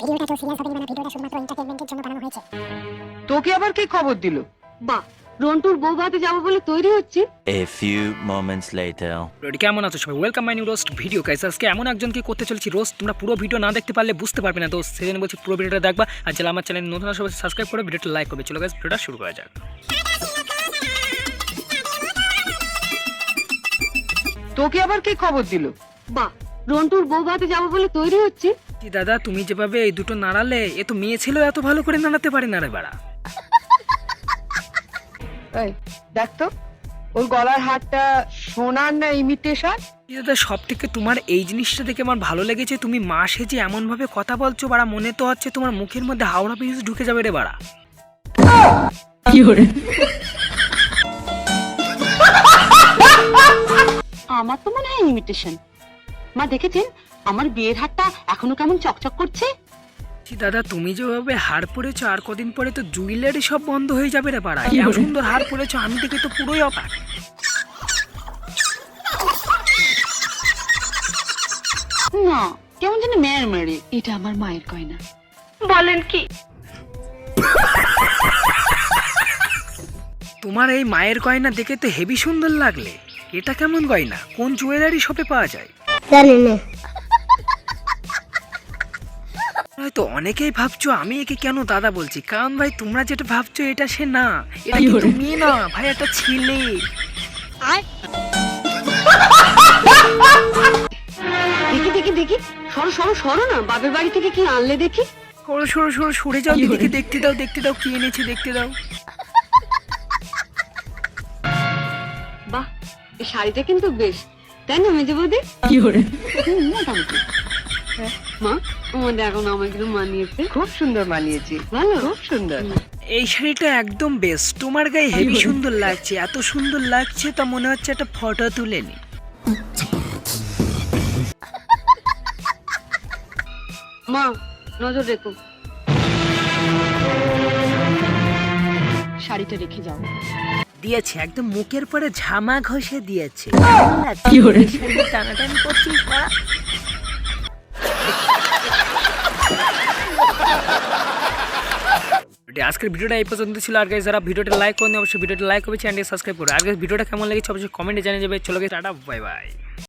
ভিডিওটা তো সিরিয়াস হবে না, ভিডিওটা শুধুমাত্র এন্টারটেইনমেন্টের জন্য বানানো হয়েছে। তোকে আবার কে খবর দিল? বাহ, রন্টুর বউ ভাতে যাবো বলে তৈরি হচ্ছি। A few moments later. কেমন আছো সবাই? Welcome my new roast video guys. আজকে এমন একজনকে করতে চলেছি রোস্ট, তোমরা পুরো ভিডিও না দেখতে পারলে বুঝতে পারবে না। তো সেজন্য বলছি পুরো ভিডিওটা দেখবা, আর যারা আমার চ্যানেল নতুন সবাই সাবস্ক্রাইব করে ভিডিওটা লাইক করবে। চলো গাইস, ভিডিওটা শুরু করা যাক। তোকে আবার কে খবর দিল? বাহ, রন্টুর বউ ভাতে যাবো বলে তৈরি হচ্ছি। কি দাদা, তুমি যেভাবে এই দুটো নাড়ালে, এ তো মেয়ে ছিল, এত ভালো করে নাড়াতে পারে না রে বাড়া। এই দেখ তো, ওর গলার হারটা সোনার না ইমিটেশন? কি দাদা, সব থেকে তোমার এই জিনিসটা দেখে আমার ভালো লেগেছে, তুমি মা সেজে এমন ভাবে কথা বলছো বাড়া, মনে তো হচ্ছে তোমার মুখের মধ্যে হাওড়া ব্রিজ ঢুকে যাবে রে বাড়া। আমার তো মনে হয় ইমিটেশন। মা দেখেছেন আমার বিয়ের হারটা এখনো কেমন চকচক করছে? কি দাদা, তুমি যেভাবে হার পরেছো, আর কদিন পরে তো জুয়েলারি সব বন্ধ হয়ে যাবে রে বাড়া। এত সুন্দর হার পরেছো, আমি দেখে তো পুরোই অবাক। না, কেমন যেন মেয়ের মেরে। এটা আমার মায়ের গয়না। তোমার এই মায়ের গয়না দেখে তো হেভি সুন্দর লাগলে। এটা কেমন গয়না? কোন জুয়েলারি শপে পাওয়া যায়? হয়তো অনেকেই ভাবছো আমি একে কেন দাদা বলছি, কারণ ভাই তোমরা যেটা ভাবছো এটা সে না, এটা কিন্তু মেয়ে না ভাই, একটা ছেলে। দেখি দেখি দেখি, সরো সরো সরো না, বাপের বাড়ি থেকে কি আনলে দেখি। সরো সরো সরো, সরে যাও দিদিকে দেখতে দাও, দেখতে দাও কি এনেছে, দেখতে দাও। বাহ, এই শাড়িটা কিন্তু বেশ, তাই না মেজে বৌদি? মোটামুটি। মা, আমাদের এখন আমাকে কিন্তু মানিয়েছে। খুব সুন্দর মানিয়েছি, ভালো? খুব সুন্দর। এই শাড়িটা একদম বেস্ট, তোমার গায়ে হেভি সুন্দর লাগছে, এত সুন্দর লাগছে তা মনে হচ্ছে একটা ফটো তুলে নি। মা, নজর রেখো। শাড়িটা রেখে যাও। দিয়েছে একদম মুখের পরে ঝামা ঘষে দিয়েছে। টানাটানি করছিস না? আজকের ভিডিওটা এই পর্যন্ত ছিল। আর গাইস, যারা ভিডিওটা লাইক করেন অবশ্যই ভিডিওটা লাইক করবে, চ্যানেলটি সাবস্ক্রাইব করবে। আর গাইস, ভিডিওটা কেমন লেগেছে অবশ্যই কমেন্টে জানিয়ে যাবে। চলো গাইস, টাটা, বাই বাই।